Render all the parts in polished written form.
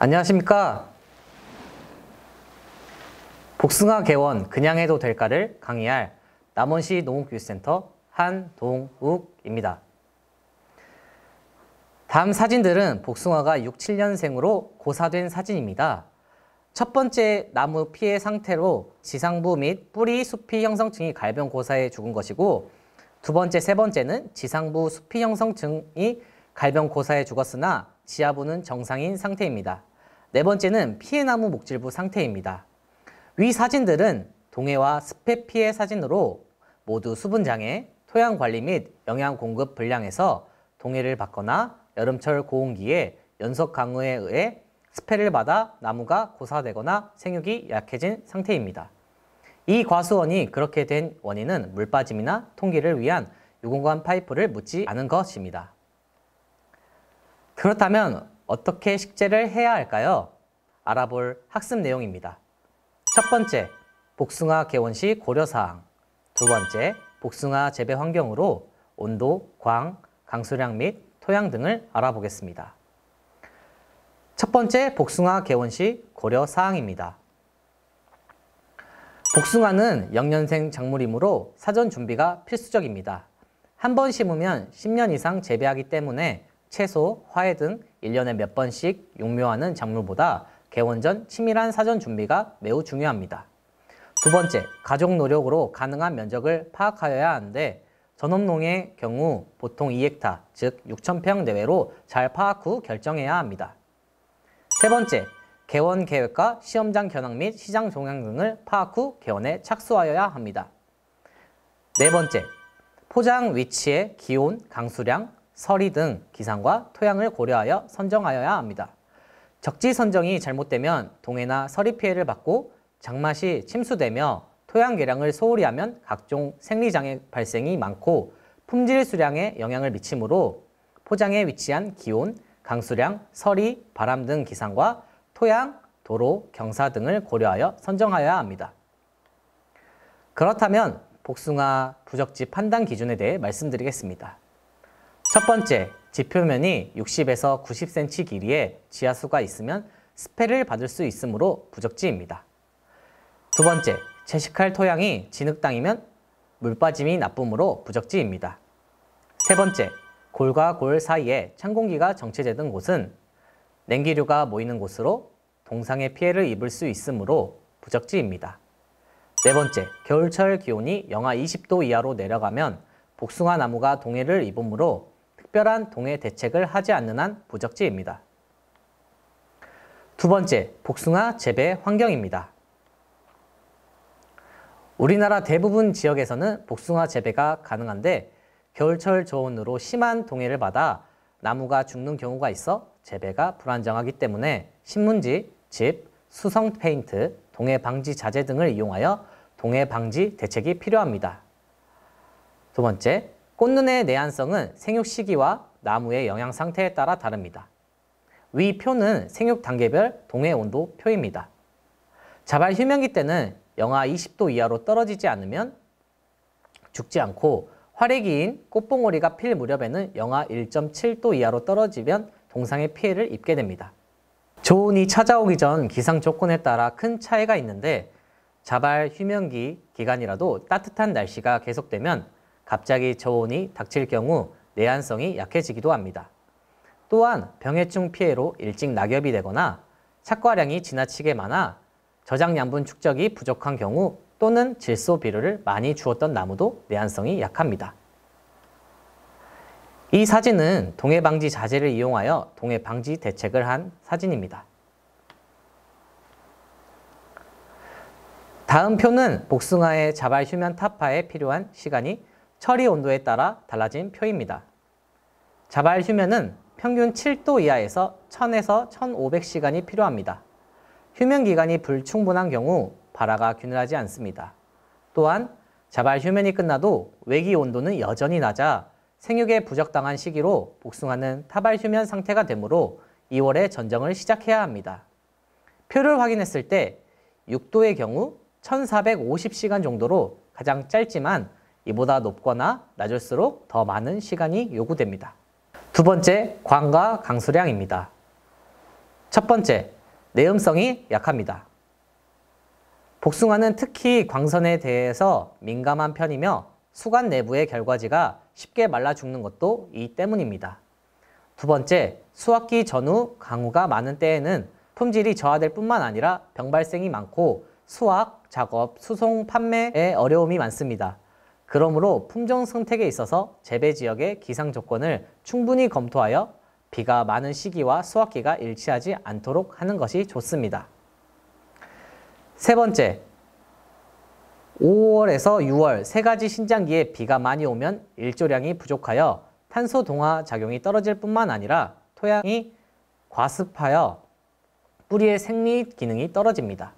안녕하십니까. 복숭아 개원 그냥 해도 될까를 강의할 남원시 농업교육센터 한동욱입니다. 다음 사진들은 복숭아가 6, 7년생으로 고사된 사진입니다. 첫 번째 나무 피해 상태로 지상부 및 뿌리 수피 형성층이 갈변 고사해 죽은 것이고, 두 번째, 세 번째는 지상부 수피 형성층이 갈변 고사해 죽었으나 지하부는 정상인 상태입니다. 네 번째는 피해 나무 목질부 상태입니다. 위 사진들은 동해와 습해 피해 사진으로 모두 수분장애, 토양 관리 및 영양 공급 불량에서 동해를 받거나 여름철 고온기에 연속 강우에 의해 습해를 받아 나무가 고사되거나 생육이 약해진 상태입니다. 이 과수원이 그렇게 된 원인은 물 빠짐이나 통기를 위한 유공관 파이프를 묻지 않은 것입니다. 그렇다면 어떻게 식재를 해야 할까요? 알아볼 학습 내용입니다. 첫 번째, 복숭아 개원 시 고려사항. 두 번째, 복숭아 재배 환경으로 온도, 광, 강수량 및 토양 등을 알아보겠습니다. 첫 번째, 복숭아 개원 시 고려사항입니다. 복숭아는 영년생 작물이므로 사전 준비가 필수적입니다. 한 번 심으면 10년 이상 재배하기 때문에 채소, 화훼 등 1년에 몇 번씩 용묘하는 작물보다 개원 전 치밀한 사전 준비가 매우 중요합니다. 두 번째, 가족 노력으로 가능한 면적을 파악하여야 하는데 전업농의 경우 보통 2헥타, 즉 6,000평 내외로 잘 파악 후 결정해야 합니다. 세 번째, 개원 계획과 시험장 견학 및 시장 동향 등을 파악 후 개원에 착수하여야 합니다. 네 번째, 포장 위치의 기온, 강수량, 서리 등 기상과 토양을 고려하여 선정하여야 합니다. 적지 선정이 잘못되면 동해나 서리 피해를 받고 장맛이 침수되며 토양 개량을 소홀히 하면 각종 생리장애 발생이 많고 품질 수량에 영향을 미치므로 포장에 위치한 기온, 강수량, 서리, 바람 등 기상과 토양, 도로, 경사 등을 고려하여 선정하여야 합니다. 그렇다면 복숭아 부적지 판단 기준에 대해 말씀드리겠습니다. 첫 번째, 지표면이 60에서 90cm 길이의 지하수가 있으면 습해를 받을 수 있으므로 부적지입니다. 두 번째, 채식할 토양이 진흙 땅이면 물빠짐이 나쁨으로 부적지입니다. 세 번째, 골과 골 사이에 찬 공기가 정체되는 곳은 냉기류가 모이는 곳으로 동상의 피해를 입을 수 있으므로 부적지입니다. 네 번째, 겨울철 기온이 영하 20도 이하로 내려가면 복숭아 나무가 동해를 입으므로 특별한 동해 대책을 하지 않는 한 부적지입니다. 두 번째, 복숭아 재배 환경입니다. 우리나라 대부분 지역에서는 복숭아 재배가 가능한데 겨울철 저온으로 심한 동해를 받아 나무가 죽는 경우가 있어 재배가 불안정하기 때문에 신문지, 집, 수성 페인트, 동해 방지 자재 등을 이용하여 동해 방지 대책이 필요합니다. 두 번째, 꽃눈의 내한성은 생육 시기와 나무의 영양 상태에 따라 다릅니다. 위 표는 생육 단계별 동해 온도 표입니다. 자발 휴면기 때는 영하 20도 이하로 떨어지지 않으면 죽지 않고 활액기인 꽃봉오리가 필 무렵에는 영하 1.7도 이하로 떨어지면 동상의 피해를 입게 됩니다. 저온이 찾아오기 전 기상 조건에 따라 큰 차이가 있는데 자발 휴면기 기간이라도 따뜻한 날씨가 계속되면 갑자기 저온이 닥칠 경우 내한성이 약해지기도 합니다. 또한 병해충 피해로 일찍 낙엽이 되거나 착과량이 지나치게 많아 저장 양분 축적이 부족한 경우 또는 질소 비료를 많이 주었던 나무도 내한성이 약합니다. 이 사진은 동해 방지 자재를 이용하여 동해 방지 대책을 한 사진입니다. 다음 표는 복숭아의 자발 휴면 타파에 필요한 시간이 처리 온도에 따라 달라진 표입니다. 자발 휴면은 평균 7도 이하에서 1000에서 1500시간이 필요합니다. 휴면 기간이 불충분한 경우 발화가 균일하지 않습니다. 또한 자발 휴면이 끝나도 외기 온도는 여전히 낮아 생육에 부적당한 시기로 복숭아는 타발 휴면 상태가 되므로 2월에 전정을 시작해야 합니다. 표를 확인했을 때 6도의 경우 1450시간 정도로 가장 짧지만 이보다 높거나 낮을수록 더 많은 시간이 요구됩니다. 두 번째, 광과 강수량입니다. 첫 번째, 내음성이 약합니다. 복숭아는 특히 광선에 대해서 민감한 편이며 수관 내부의 결과지가 쉽게 말라 죽는 것도 이 때문입니다. 두 번째, 수확기 전후 강우가 많은 때에는 품질이 저하될 뿐만 아니라 병 발생이 많고 수확, 작업, 수송, 판매에 어려움이 많습니다. 그러므로 품종 선택에 있어서 재배 지역의 기상 조건을 충분히 검토하여 비가 많은 시기와 수확기가 일치하지 않도록 하는 것이 좋습니다. 세 번째, 5월에서 6월 세 가지 신장기에 비가 많이 오면 일조량이 부족하여 탄소 동화 작용이 떨어질 뿐만 아니라 토양이 과습하여 뿌리의 생리 기능이 떨어집니다.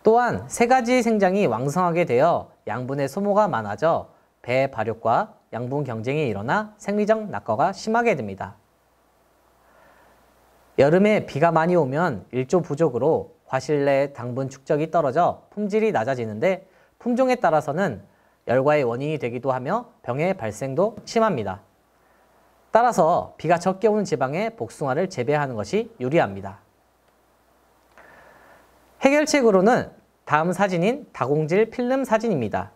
또한 세 가지 생장이 왕성하게 되어 양분의 소모가 많아져 배 발육과 양분 경쟁이 일어나 생리적 낙과가 심하게 됩니다. 여름에 비가 많이 오면 일조 부족으로 과실 내 당분 축적이 떨어져 품질이 낮아지는데 품종에 따라서는 열과의 원인이 되기도 하며 병의 발생도 심합니다. 따라서 비가 적게 오는 지방에 복숭아를 재배하는 것이 유리합니다. 해결책으로는 다음 사진인 다공질 필름 사진입니다.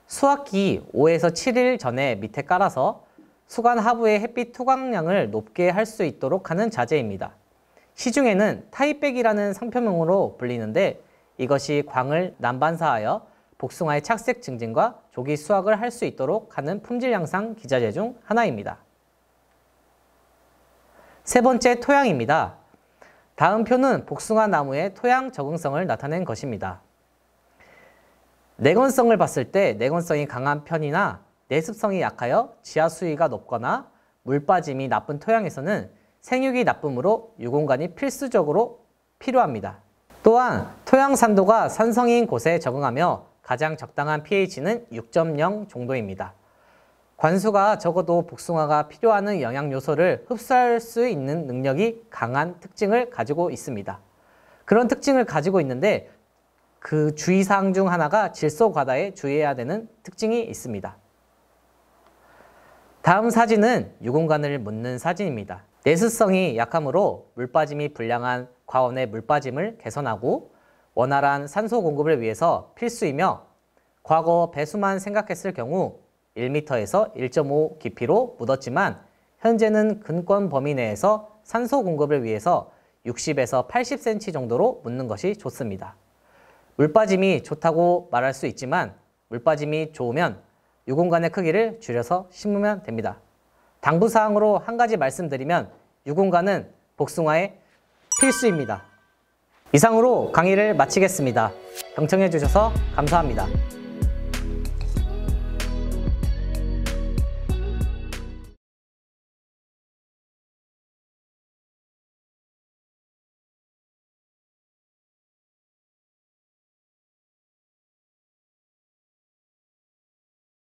수확기 5에서 7일 전에 밑에 깔아서 수관 하부의 햇빛 투광량을 높게 할 수 있도록 하는 자재입니다. 시중에는 타이백이라는 상표명으로 불리는데 이것이 광을 난반사하여 복숭아의 착색 증진과 조기 수확을 할 수 있도록 하는 품질 향상 기자재 중 하나입니다. 세 번째, 토양입니다. 다음 표는 복숭아 나무의 토양 적응성을 나타낸 것입니다. 내건성을 봤을 때 내건성이 강한 편이나 내습성이 약하여 지하 수위가 높거나 물 빠짐이 나쁜 토양에서는 생육이 나쁨으로 유공관이 필수적으로 필요합니다. 또한 토양 산도가 산성인 곳에 적응하며 가장 적당한 pH는 6.0 정도입니다. 관수가 적어도 복숭아가 필요하는 영양 요소를 흡수할 수 있는 능력이 강한 특징을 가지고 있습니다. 그런 특징을 가지고 있는데 그 주의사항 중 하나가 질소 과다에 주의해야 되는 특징이 있습니다. 다음 사진은 유공관을 묻는 사진입니다. 내습성이 약하므로 물빠짐이 불량한 과원의 물빠짐을 개선하고 원활한 산소 공급을 위해서 필수이며 과거 배수만 생각했을 경우 1m에서 1.5 깊이로 묻었지만 현재는 근권 범위 내에서 산소 공급을 위해서 60에서 80cm 정도로 묻는 것이 좋습니다. 물빠짐이 좋다고 말할 수 있지만 물빠짐이 좋으면 유공관의 크기를 줄여서 심으면 됩니다. 당부사항으로 한 가지 말씀드리면 유공관은 복숭아의 필수입니다. 이상으로 강의를 마치겠습니다. 경청해 주셔서 감사합니다.